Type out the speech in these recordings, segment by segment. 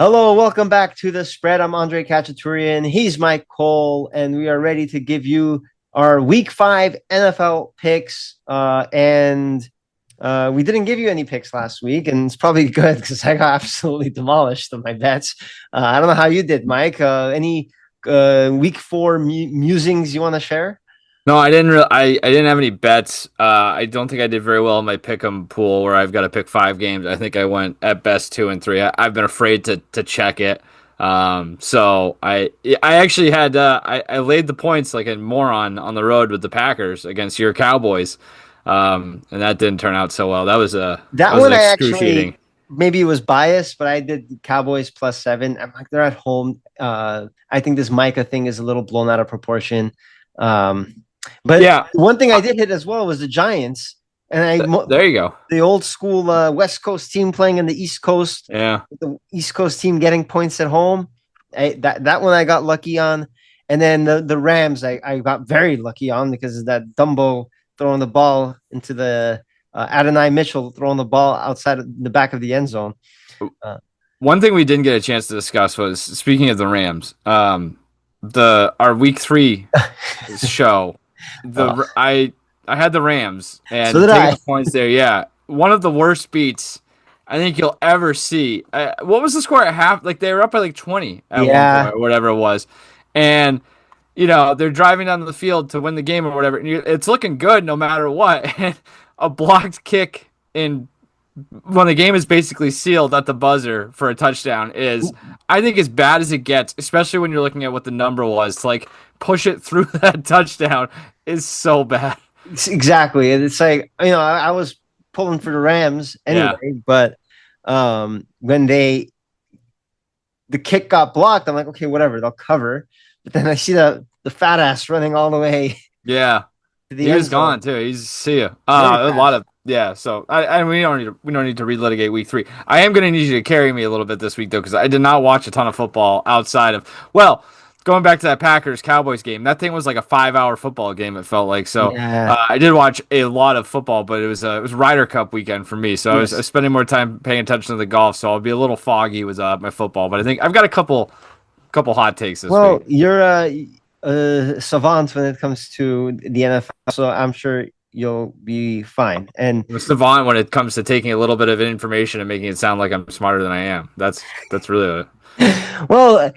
Hello, welcome back to the spread. I'm Andre Khatchaturian. He's Mike Cole, and we are ready to give you our Week 5 NFL picks. And we didn't give you any picks last week, and it's probably good because I got absolutely demolished on my bets. I don't know how you did, Mike. Any Week 4 musings you want to share? No, I didn't. I didn't have any bets. I don't think I did very well in my pick'em pool where I've got to pick 5 games. I think I went at best 2 and 3. I've been afraid to check it. So I actually had I laid the points like a moron on the road with the Packers against your Cowboys, and that didn't turn out so well. That That was one an I actually excruciating. maybe it was biased, but I did Cowboys +7. I'm like, they're at home. I think this Micah thing is a little blown out of proportion. But Yeah, one thing I did hit as well was the Giants, and there you go. the old school West Coast team playing in the East Coast, Yeah. the East Coast team getting points at home. That one I got lucky on, and then the Rams I got very lucky on because of that Dumbo throwing the ball into the Adonai Mitchell throwing the ball outside of the back of the end zone. Uh, One thing we didn't get a chance to discuss was speaking of the Rams. The our week 3 show. oh, I had the Rams so and did taking I. the points there. Yeah, one of the worst beats I think you'll ever see. What was the score at half? Like they were up by like 20 at one Yeah, point or whatever it was, and they're driving down the field to win the game or whatever. And it's looking good no matter what. And a blocked kick in when the game is basically sealed at the buzzer for a touchdown is, I think, as bad as it gets, especially when you're looking at what the number was. To like push it through that touchdown is so bad. exactly. And it's like I was pulling for the Rams Yeah. anyway, but when the kick got blocked, I'm like, okay, whatever, they'll cover. But then I see the fat ass running all the way Yeah. to the He end was zone gone too. He's see ya. very A lot fast. of yeah. So we don't need to relitigate week 3. I am going to need you to carry me a little bit this week though, because I did not watch a ton of football outside of going back to that Packers Cowboys game. That thing was like a 5 hour football game. It felt like so. Yeah. I did watch a lot of football, but it was Ryder Cup weekend for me, so I was Yes. spending more time paying attention to the golf. So I'll be a little foggy with my football, but I think I've got a couple hot takes this week. Well, you're a savant when it comes to the NFL, so I'm sure you'll be fine. And I'm a savant when it comes to taking a little bit of information and making it sound like I'm smarter than I am. That's really well,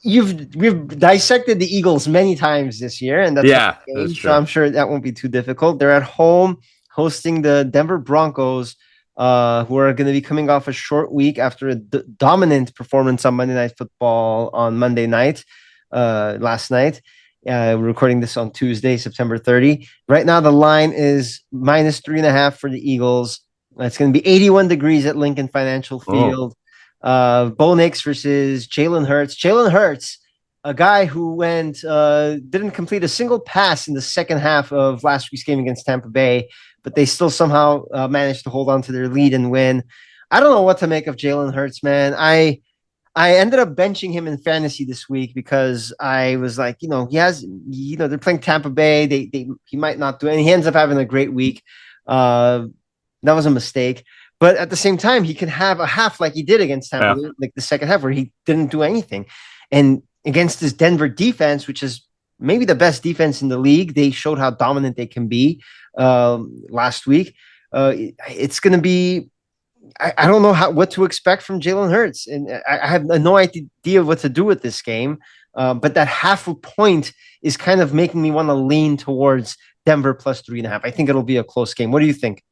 we've dissected the Eagles many times this year, and that's one yeah, that's game, so true. I'm sure that won't be too difficult. They're at home hosting the Denver Broncos, who are going to be coming off a short week after a dominant performance on Monday Night Football on Monday night, last night. We're recording this on Tuesday, September 30. Right now, the line is -3.5 for the Eagles. It's going to be 81 degrees at Lincoln Financial Oh, Field. Bo Nix versus Jalen Hurts. Jalen Hurts, a guy who didn't complete a single pass in the second half of last week's game against Tampa Bay, but they still somehow managed to hold on to their lead and win. I don't know what to make of Jalen Hurts, man. I ended up benching him in fantasy this week because I was like, they're playing Tampa Bay. He might not do it. And he ends up having a great week. Uh, that was a mistake. But at the same time, he can have a half like he did against Tampa, yeah. like the second half where he didn't do anything. And against this Denver defense, which is maybe the best defense in the league, they showed how dominant they can be last week. It's going to be I don't know what to expect from Jalen Hurts, and I have no idea what to do with this game. But that half a point is kind of making me want to lean towards Denver +3.5. I think it'll be a close game. What do you think?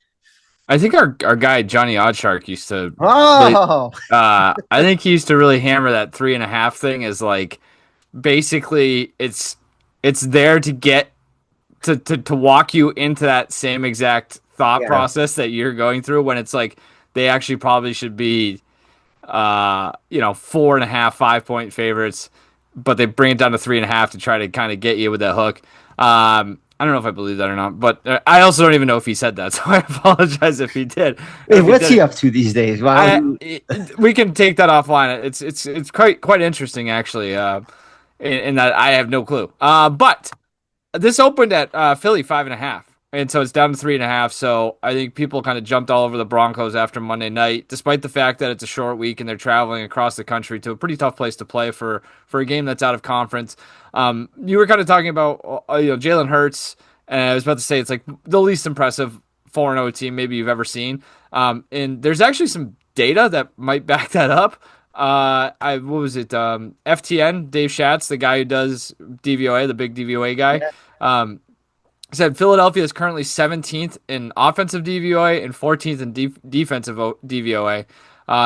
I think our guy Johnny Oddshark used to really. Oh, I think he used to really hammer that 3.5 thing. Is like basically it's there to get to walk you into that same exact thought yeah. process that you're going through when it's like they actually probably should be 4.5 5 point favorites, but they bring it down to 3.5 to try to kind of get you with that hook. I don't know if I believe that or not, but I also don't even know if he said that, so I apologize if he did. Hey, If he what's did he it, up to these days? Wow. we can take that offline. It's quite interesting actually, in that I have no clue. But this opened at Philly 5.5, And so it's down to 3.5. So I think people kind of jumped all over the Broncos after Monday night, despite the fact that it's a short week and they're traveling across the country to a pretty tough place to play for a game that's out of conference. You were kind of talking about Jalen Hurts, and I was about to say it's like the least impressive 4-0 team maybe you've ever seen. And there's actually some data that might back that up. What was it? FTN, Dave Schatz, the guy who does DVOA, the big DVOA guy. Yeah. Said Philadelphia is currently 17th in offensive DVOA and 14th in defensive DVOA.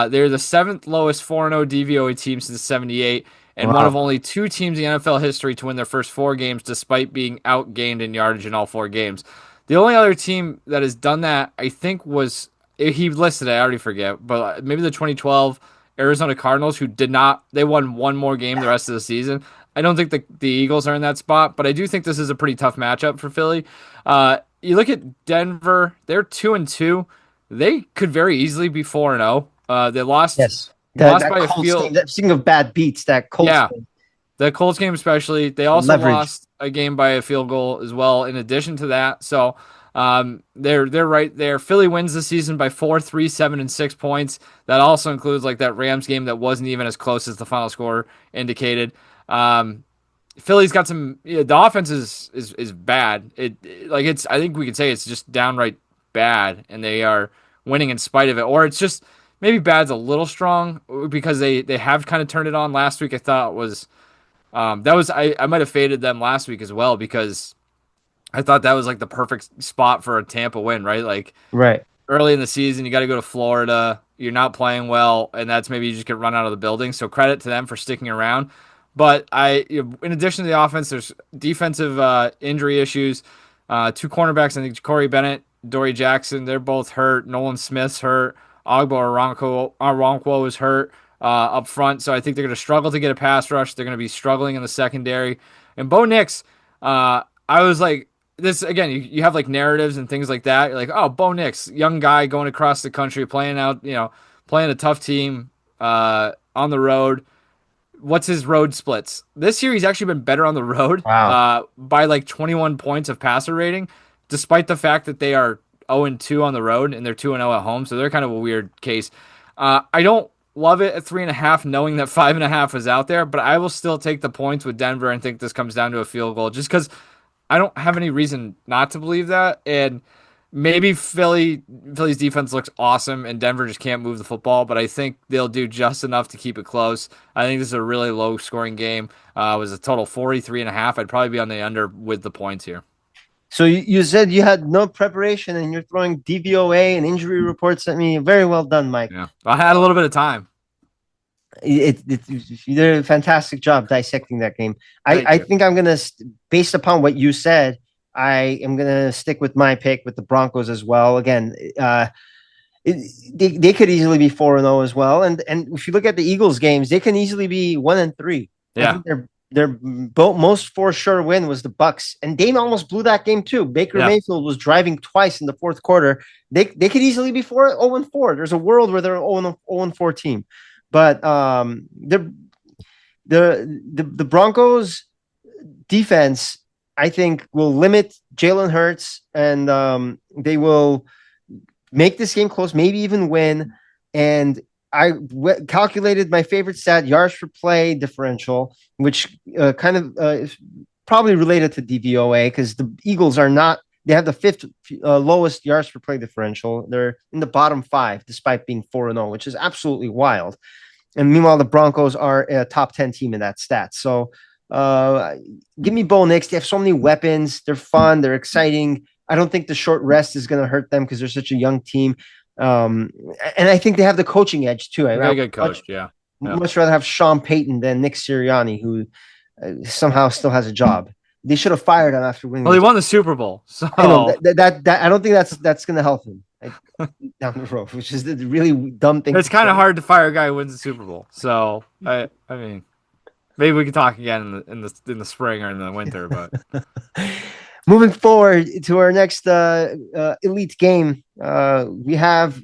They're the 7th lowest 4-0 DVOA team since '78, and one of only 2 teams in NFL history to win their first 4 games despite being outgained in yardage in all 4 games. The only other team that has done that, I think, was he listed it. I already forget, but maybe the 2012 Arizona Cardinals, who did not. They won one more game the rest of the season. I don't think the Eagles are in that spot, but I do think this is a pretty tough matchup for Philly. You look at Denver; they're 2-2. They could very easily be 4-0. They lost. Yes, lost by a field. Speaking of bad beats, that Colts game. The Colts game especially. They also lost a game by a field goal as well. In addition to that, so they're right there. Philly wins the season by 4, 3, 7, and 6 points. That also includes like that Rams game that wasn't even as close as the final score indicated. Philly's got some. The offense is bad. I think we could say it's just downright bad, and they are winning in spite of it. Or it's just maybe bad's a little strong because they have kind of turned it on last week. I thought was I might have faded them last week as well because I thought that was like the perfect spot for a Tampa win, right? Like early in the season, you got to go to Florida. You're not playing well, and that's maybe you just get run out of the building. So credit to them for sticking around. But in addition to the offense, there's defensive injury issues. 2 cornerbacks, I think Corey Bennett, Dory Jackson, they're both hurt. Nolan Smith's hurt. Ogbo Arankwo is hurt up front. So I think they're going to struggle to get a pass rush. They're going to be struggling in the secondary. And Bo Nix, I was like, this again, you have like narratives and things like that. You're like, oh, Bo Nix, young guy going across the country, playing a tough team on the road. What's his road splits? This year, he's actually been better on the road by like 21 points of passer rating, despite the fact that they are 0-2 on the road and they're 2-0 at home. So they're kind of a weird case. I don't love it at 3.5, knowing that 5.5 is out there, but I will still take the points with Denver and think this comes down to a field goal just because I don't have any reason not to believe that. And maybe Philly's defense looks awesome and Denver just can't move the football, but I think they'll do just enough to keep it close. I think this is a really low-scoring game. It was a total 43.5. I'd probably be on the under with the points here. So you said you had no preparation and you're throwing DVOA and injury reports at me. Very well done, Mike. Yeah, I had a little bit of time. You did a fantastic job dissecting that game. I think I'm going to, based upon what you said, I am going to stick with my pick with the Broncos as well. Again, they could easily be 4-0 as well. And if you look at the Eagles games, they can easily be 1-3. Yeah. I think their most for sure win was the Bucs, and they almost blew that game too. Baker Mayfield was driving twice in the fourth quarter. They could easily be 0-4. There's a world where they're an 0-4 team, but the Broncos defense, I think, will limit Jalen Hurts, and they will make this game close, maybe even win. And I calculated my favorite stat, yards per play differential, which is probably related to DVOA because the Eagles they have the 5th lowest yards per play differential. They're in the bottom 5 despite being 4-0, which is absolutely wild. And meanwhile, the Broncos are a top 10 team in that stat. So give me Bo Nix. They have so many weapons. They're fun. They're exciting. I don't think the short rest is going to hurt them because they're such a young team. And I think they have the coaching edge too. Very good coach. Much rather have Sean Payton than Nick Sirianni, who somehow still has a job. They should have fired him after winning. Well, he won the Super Bowl, so I don't think that's going to help him down the road, which is the really dumb thing. It's kind of hard to fire a guy who wins the Super Bowl. So I mean, maybe we can talk again in the spring or in the winter. But moving forward to our next elite game, we have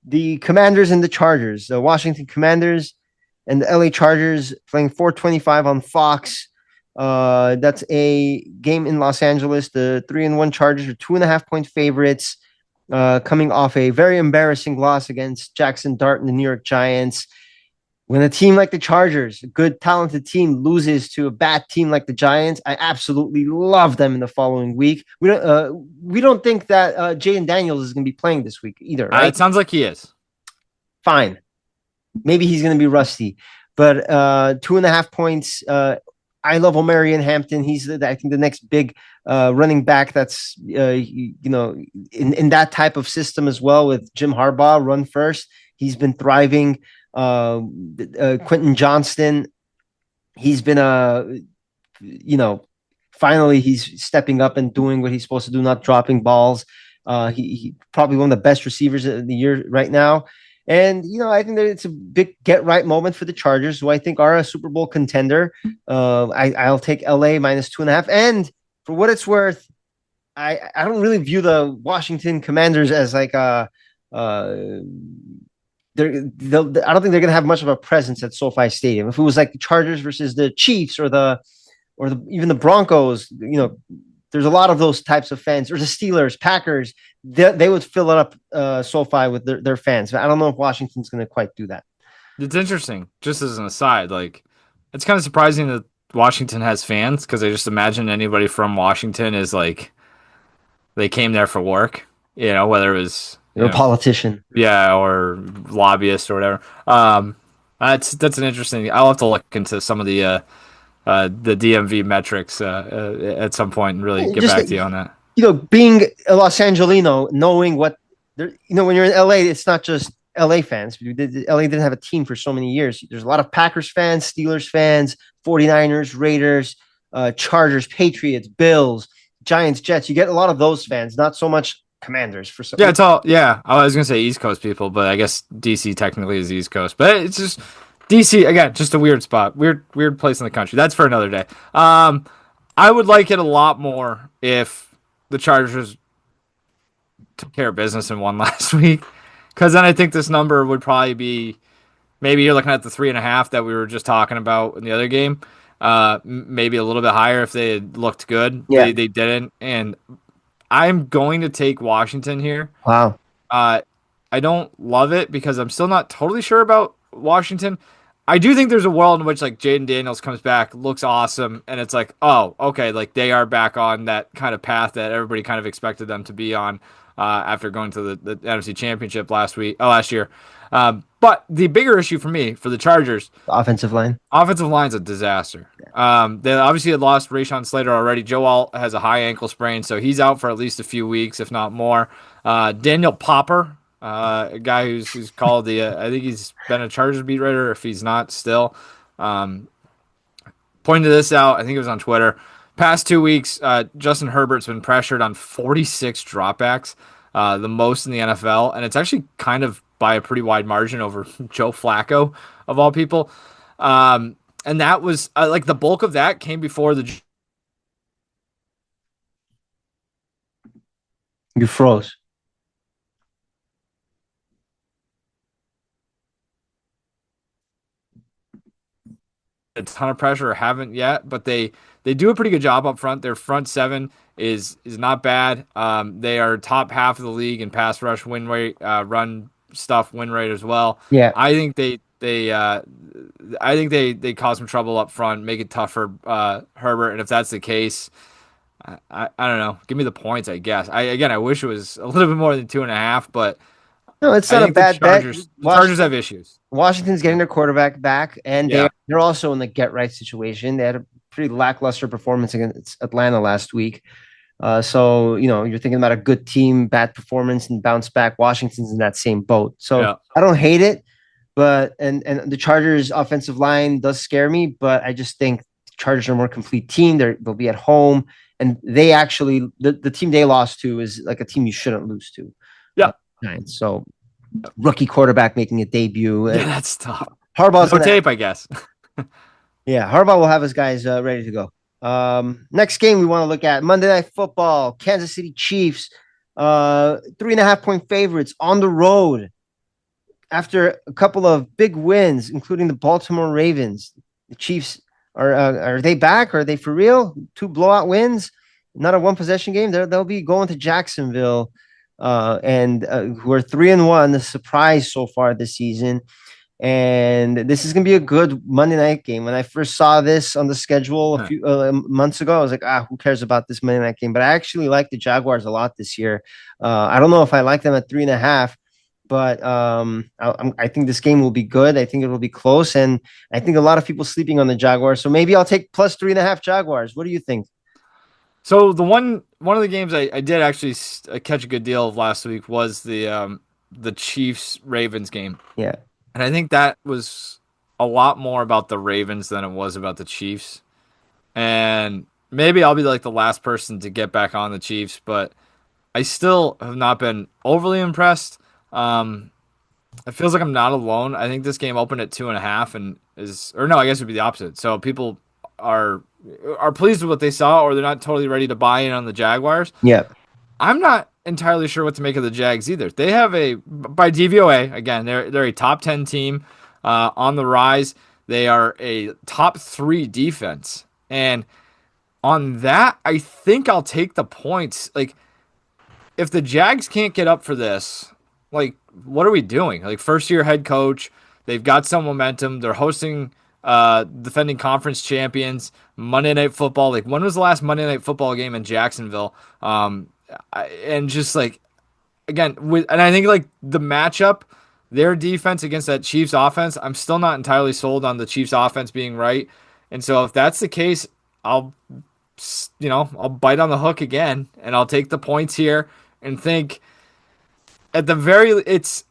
the Commanders and the Chargers. The Washington Commanders and the LA Chargers playing 4:25 on Fox. That's a game in Los Angeles. The 3-1 Chargers are 2.5-point favorites, coming off a very embarrassing loss against Jackson Dart and the New York Giants. When a team like the Chargers, a good, talented team, loses to a bad team like the Giants, I absolutely love them in the following week. We don't think that Jaden Daniels is going to be playing this week either, right? It sounds like he is. Fine. Maybe he's going to be rusty, but 2.5 points. I love Omarion Hampton. He's, I think, the next big running back that's, in that type of system as well with Jim Harbaugh, run first. He's been thriving. Quentin Johnston, he's been finally he's stepping up and doing what he's supposed to do, not dropping balls. He probably one of the best receivers of the year right now. And, I think that it's a big get right moment for the Chargers, who I think are a Super Bowl contender. I'll take LA minus 2.5. And for what it's worth, I don't really view the Washington Commanders as like I don't think they're going to have much of a presence at SoFi Stadium. If it was like the Chargers versus the Chiefs or even the Broncos, there's a lot of those types of fans, or the Steelers, Packers, they would fill it up SoFi with their fans. But I don't know if Washington's going to quite do that. It's interesting. Just as an aside, like, it's kind of surprising that Washington has fans, because I just imagine anybody from Washington is like, they came there for work, whether it was You're a politician. Yeah, or lobbyist or whatever. That's an interesting. I'll have to look into some of the DMV metrics at some point and really get back to you on that. Being a Los Angelino, knowing what when you're in LA, it's not just LA fans. LA didn't have a team for so many years. There's a lot of Packers fans, Steelers fans, 49ers, Raiders, Chargers, Patriots, Bills, Giants, Jets. You get a lot of those fans, not so much Commanders for some. Yeah, it's all. Yeah, I was gonna say East Coast people, but I guess DC technically is East Coast. But it's just DC again, just a weird spot, weird place in the country. That's for another day. I would like it a lot more if the Chargers took care of business and won last week, because then I think this number would probably be, maybe you're looking at the 3.5 that we were just talking about in the other game. Maybe a little bit higher if they had looked good. Yeah. They didn't, and I'm going to take Washington here. Wow. I don't love it because I'm still not totally sure about Washington. I do think there's a world in which like Jaden Daniels comes back, looks awesome, and it's like, oh, okay, like they are back on that kind of path that everybody kind of expected them to be on after going to the NFC Championship last year. But the bigger issue for me, for the Chargers, the offensive line's a disaster. They obviously had lost Rashawn Slater already. Joe Alt has a high ankle sprain, so he's out for at least a few weeks, if not more. Daniel Popper, a guy who's called I think he's been a Chargers beat writer, if he's not still. Pointed this out, I think it was on Twitter. Past 2 weeks, Justin Herbert's been pressured on 46 dropbacks, the most in the NFL, and it's actually kind of by a pretty wide margin over Joe Flacco, of all people. And that was like the bulk of that came before the. You froze. A ton of pressure, haven't yet, but they do a pretty good job up front. Their front seven is not bad. They are top half of the league in pass rush win rate, run stuff win rate as well. Yeah, I think they cause some trouble up front, make it tough for Herbert, and if that's the case, I don't know. Give me the points, I guess. I wish it was a little bit more than 2.5, but no, it's not a bad bet. The Chargers have issues. Washington's getting their quarterback back, and they're also in the get right situation. They had a pretty lackluster performance against Atlanta last week. So you're thinking about a good team, bad performance, and bounce back. Washington's in that same boat. So I don't hate it, but and the Chargers' offensive line does scare me. But I just think the Chargers are a more complete team. They'll be at home, and they actually the team they lost to is like a team you shouldn't lose to. Yeah. So rookie quarterback making a debut. Yeah, that's tough. Harbaugh's no tape, I guess. Yeah, Harbaugh will have his guys ready to go. Next game we want to look at Monday Night Football, Kansas City Chiefs, 3.5-point favorites on the road after a couple of big wins, including the Baltimore Ravens. The Chiefs Are they back? Are they for real? 2 blowout wins, not a one possession game. They'll be going to Jacksonville, and who are 3-1, the surprise so far this season. And this is going to be a good Monday night game. When I first saw this on the schedule a few months ago, I was like, who cares about this Monday night game? But I actually like the Jaguars a lot this year. I don't know if I like them at 3.5, but I think this game will be good. I think it will be close, and I think a lot of people sleeping on the Jaguars. So maybe I'll take plus 3.5 Jaguars. What do you think? So one of the games I did actually catch a good deal of last week was the Chiefs Ravens game. Yeah. And I think that was a lot more about the Ravens than it was about the Chiefs. And maybe I'll be like the last person to get back on the Chiefs, but I still have not been overly impressed. It feels like I'm not alone. I think this game opened at 2.5 and I guess it would be the opposite. So people are pleased with what they saw, or they're not totally ready to buy in on the Jaguars. Yeah. I'm not entirely sure what to make of the Jags either. They have by DVOA, again, they're a top 10 team on the rise. They are a top 3 defense. And on that, I think I'll take the points. Like, if the Jags can't get up for this, like, what are we doing? Like, first-year head coach, they've got some momentum. They're hosting defending conference champions, Monday Night Football. Like, when was the last Monday Night Football game in Jacksonville? And just like, again, and I think like the matchup, their defense against that Chiefs offense, I'm still not entirely sold on the Chiefs offense being right. And so if that's the case, I'll bite on the hook again, and I'll take the points here and think at the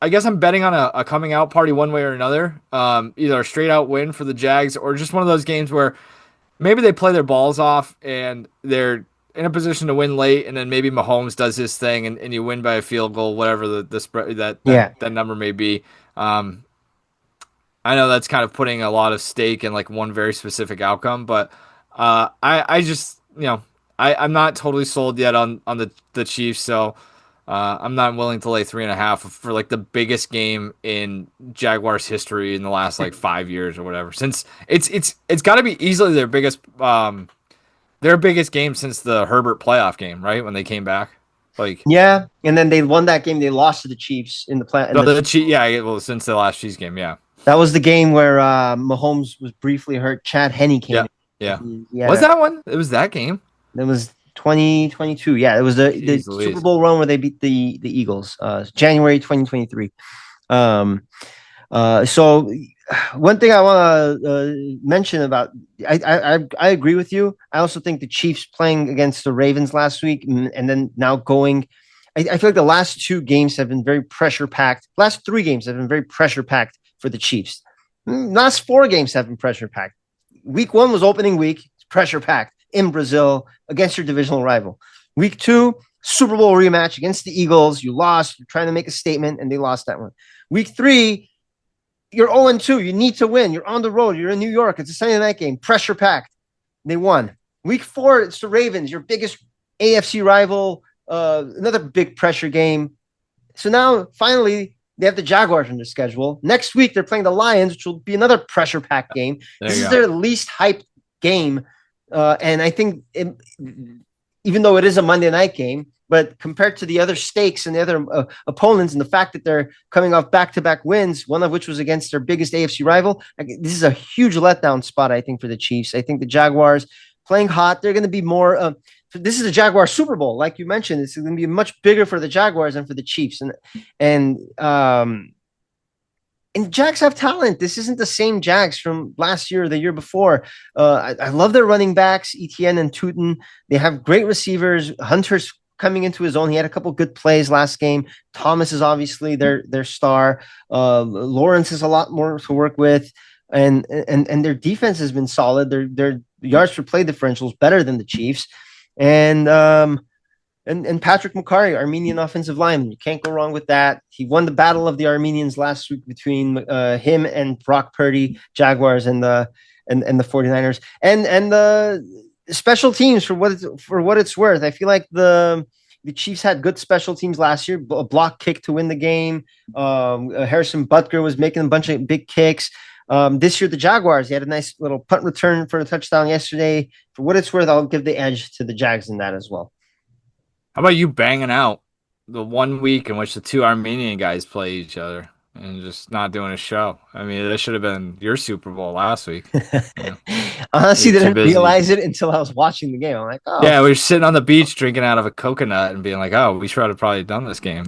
I guess I'm betting on a coming out party one way or another. Either a straight out win for the Jags, or just one of those games where maybe they play their balls off and they're in a position to win late, and then maybe Mahomes does his thing and you win by a field goal, whatever the spread that number may be. I know that's kind of putting a lot of stake in like one very specific outcome, but I just I'm not totally sold yet on the Chiefs, so I'm not willing to lay 3.5 for like the biggest game in Jaguars history in the last like 5 years or whatever. Since it's got to be easily their biggest game since the Herbert playoff game, right? When they came back. Like, yeah, and then they won that game. They lost to the Chiefs in the play. Since the last Chiefs game, yeah. That was the game where Mahomes was briefly hurt. Chad Henne came in. Yeah. Was that one? It was that game? It was 2022. Yeah, it was the Super Bowl run where they beat the Eagles, January 2023. So one thing I want to mention about, I agree with you. I also think the Chiefs playing against the Ravens last week and then now going, I feel like the last 2 games have been very pressure packed. Last 3 games have been very pressure packed for the Chiefs. Last 4 games have been pressure packed. Week 1 was opening week, pressure packed in Brazil against your divisional rival. Week 2, Super Bowl rematch against the Eagles. You lost. You're trying to make a statement, and they lost that one. Week 3, you're 0-2. You need to win. You're on the road. You're in New York. It's a Sunday night game. Pressure packed. They won. Week 4, it's the Ravens, your biggest AFC rival. Another big pressure game. So now, finally, they have the Jaguars on their schedule. Next week, they're playing the Lions, which will be another pressure packed game. This is their least hyped game. And I think even though it is a Monday night game, but compared to the other stakes and the other opponents and the fact that they're coming off back-to-back wins, one of which was against their biggest AFC rival, this is a huge letdown spot, I think, for the Chiefs. I think the Jaguars playing hot, they're going to be more this is a Jaguar Super Bowl. Like you mentioned, it's going to be much bigger for the Jaguars than for the Chiefs. And Jags have talent. This isn't the same Jags from last year or the year before. I love their running backs, Etienne and Tootin. They have great receivers. Hunter's coming into his own. He had a couple good plays last game. Thomas is obviously their star. Lawrence has a lot more to work with. And their defense has been solid. Their yards per play differential is better than the Chiefs. And Patrick McCarry, Armenian offensive lineman. You can't go wrong with that. He won the battle of the Armenians last week between him and Brock Purdy, Jaguars, and the 49ers. And the special teams, for what it's worth. I feel like the Chiefs had good special teams last year. A block kick to win the game. Harrison Butker was making a bunch of big kicks. This year, the Jaguars, they had a nice little punt return for a touchdown yesterday. For what it's worth, I'll give the edge to the Jags in that as well. How about you banging out the 1 week in which the two Armenian guys play each other and just not doing a show? I mean, this should have been your Super Bowl last week. Yeah. Honestly, You're too didn't busy. realize it until I was watching the game. I'm like, oh, Yeah, we were sitting on the beach drinking out of a coconut and being like, "Oh, we should have probably done this game."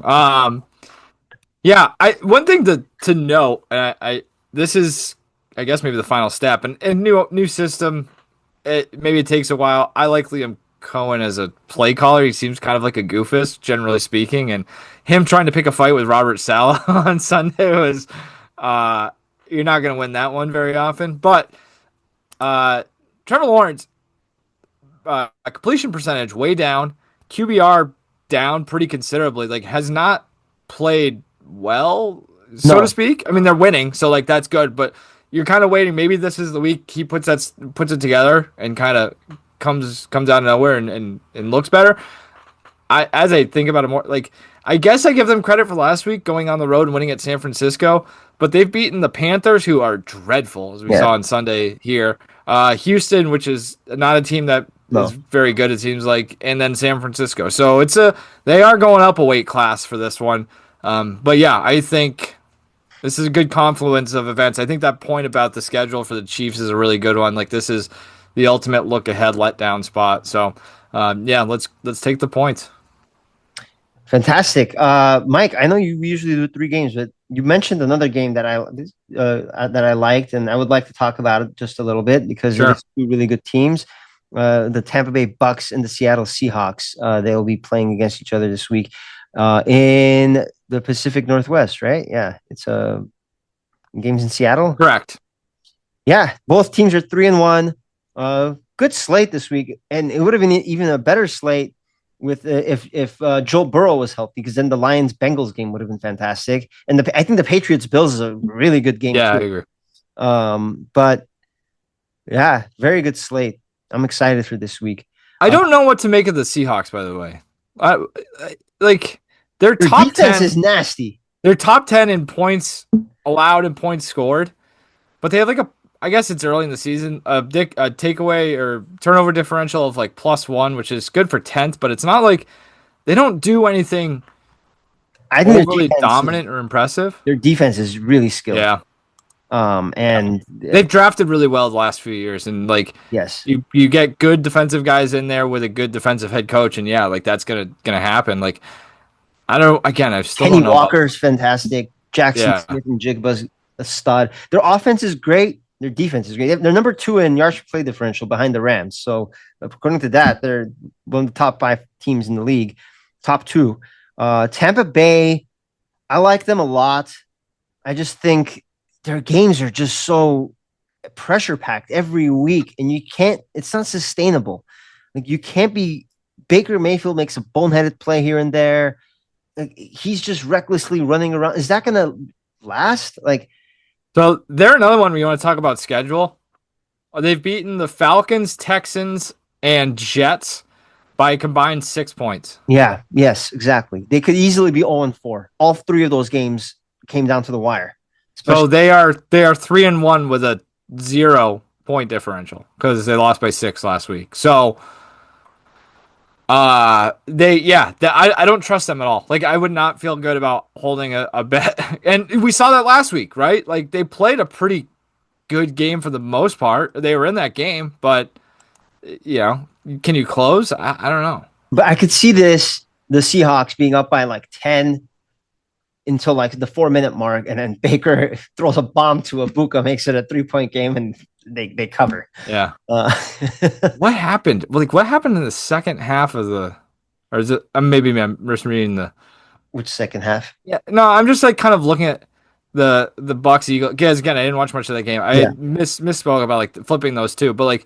Yeah, I one thing to note, this is, I guess, maybe the final step, and new system. Maybe it takes a while. I like Liam Cohen as a play caller. He seems kind of like a goofus, generally speaking, and him trying to pick a fight with Robert Saleh on Sunday was, you're not going to win that one very often. But Trevor Lawrence, a completion percentage way down, QBR down pretty considerably. Like, has not played well, so no. to speak. I mean, they're winning, so like that's good. But you're kind of waiting. Maybe this is the week he puts it together and kind of comes out of nowhere and looks better. As I think about it more, like, I guess I give them credit for last week going on the road and winning at San Francisco, but they've beaten the Panthers, who are dreadful, as we saw on Sunday here. Houston, which is not a team that is very good, it seems like, and then San Francisco. So they are going up a weight class for this one. But yeah, I think this is a good confluence of events. I think that point about the schedule for the Chiefs is a really good one. Like, this is the ultimate look ahead letdown spot. So yeah, let's take the points. Fantastic. Mike, I know you usually do 3 games, but you mentioned another game that I liked, and I would like to talk about it just a little bit because Sure. it's 2 really good teams. The Tampa Bay Bucs and the Seattle Seahawks. They will be playing against each other this week in the Pacific Northwest, right? Yeah, it's games in Seattle. Correct. Yeah, both teams are 3-1. Good slate this week, and it would have been even a better slate with if Joe Burrow was healthy, because then the Lions Bengals game would have been fantastic, and I think the Patriots Bills is a really good game. Yeah, too. I agree. But yeah, very good slate. I'm excited for this week. I don't know what to make of the Seahawks, by the way. Like, their Their top defense 10 is nasty. They're top 10 in points allowed and points scored, but they have I guess it's early in the season, a takeaway or turnover differential of like +1, which is good for 10th, but it's not like they don't do anything I think overly dominant or impressive. Their defense is really skilled. Yeah. And they've drafted really well the last few years, and like, yes, you get good defensive guys in there with a good defensive head coach, and yeah, like that's gonna happen. Like, I've still Kenny don't know Walker's fantastic. Jackson Smith and Jigba's a stud. Their offense is great. Their defense is great. They're number 2 in yards per play differential behind the Rams. So according to that, they're one of the top 5 teams in the league. Top 2. Tampa Bay, I like them a lot. I just think their games are just so pressure packed every week, and it's not sustainable. Like, you can't be. Baker Mayfield makes a boneheaded play here and there. Like, he's just recklessly running around. Is that going to last? Like, so they're another one where you want to talk about schedule. They've beaten the Falcons, Texans, and Jets by a combined 6 points. Yeah, yes, exactly. They could easily be 0-4. All 3 of those games came down to the wire. So they are 3-1 with a 0-point differential because they lost by 6 last week. So I don't trust them at all. Like, I would not feel good about holding a bet. And we saw that last week, right? Like, they played a pretty good game for the most part. They were in that game, but can you close? I don't know. But I could see the Seahawks being up by like 10 until like the 4-minute mark, and then Baker throws a bomb to Abuka, makes it a 3-point game, and they cover. Yeah. What happened? Like, what happened in the second half of or is it? Maybe I'm misreading which second half? Yeah, no, I'm just like kind of looking at the Bucs-Eagles. Guys, again, I didn't watch much of that game. I misspoke about like flipping those two, but like,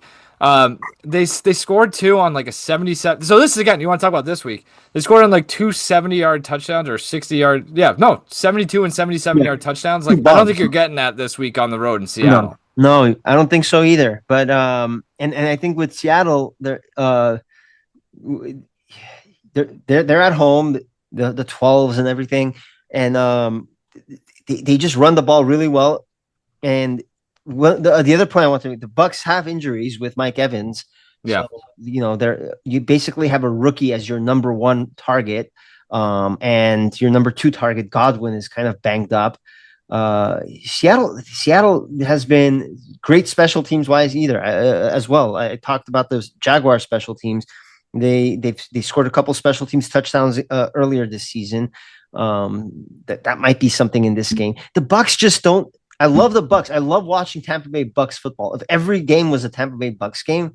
they scored 2 on like a 77. So this is, again, you want to talk about this week? They scored on like 2 70-yard touchdowns or 60-yard. Yeah, no, 72 and 77-yard touchdowns. Like, I don't think you're getting that this week on the road in Seattle. No, I don't think so either. But and I think with Seattle, they're at home, the 12s and everything, and they just run the ball really well, and well, the other point I want to make: the Bucs have injuries with Mike Evans. Yeah. So, you basically have a rookie as your number one target, and your number two target, Godwin, is kind of banged up. Seattle has been great special teams wise either as well. I talked about those Jaguar special teams. They scored a couple special teams touchdowns earlier this season. That might be something in this game. The Bucs just don't. I love the Bucs. I love watching Tampa Bay Bucs football. If every game was a Tampa Bay Bucs game,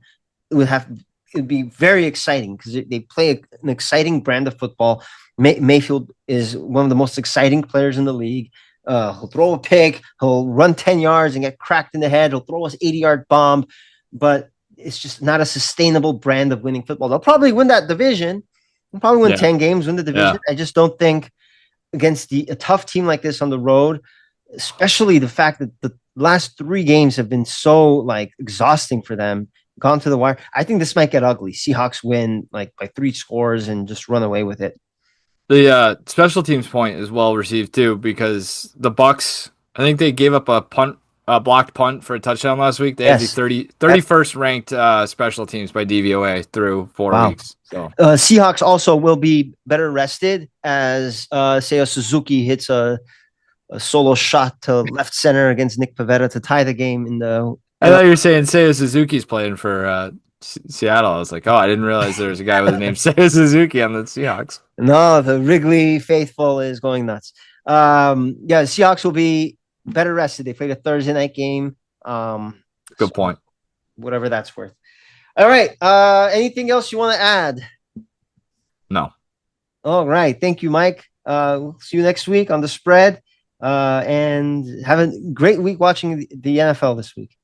it'd be very exciting because they play an exciting brand of football. Mayfield is one of the most exciting players in the league. He'll throw a pick, he'll run 10 yards and get cracked in the head, he'll throw us 80-yard bomb, but it's just not a sustainable brand of winning football. They'll probably win that division. They'll probably win 10 games, win the division. I just don't think against a tough team like this on the road, especially the fact that the last 3 games have been so exhausting for them, gone to the wire. I think this might get ugly. Seahawks win by 3 scores and just run away with it. The special teams point is well received too, because the Bucs, I think they gave up a blocked punt for a touchdown last week. They had the 31st ranked special teams by DVOA through 4 weeks. So Seahawks also will be better rested as Seiya Suzuki hits a solo shot to left center against Nick Pivetta to tie the game in the. I thought you were saying Seiya Suzuki's playing for Seattle. I was like, I didn't realize there was a guy with the name Seiya Suzuki on the Seahawks. No, the Wrigley faithful is going nuts. Seahawks will be better rested. They played a Thursday night game. Good point. Whatever that's worth. All right. Anything else you want to add? No. All right. Thank you, Mike. We'll see you next week on The Spread. And have a great week watching the NFL this week.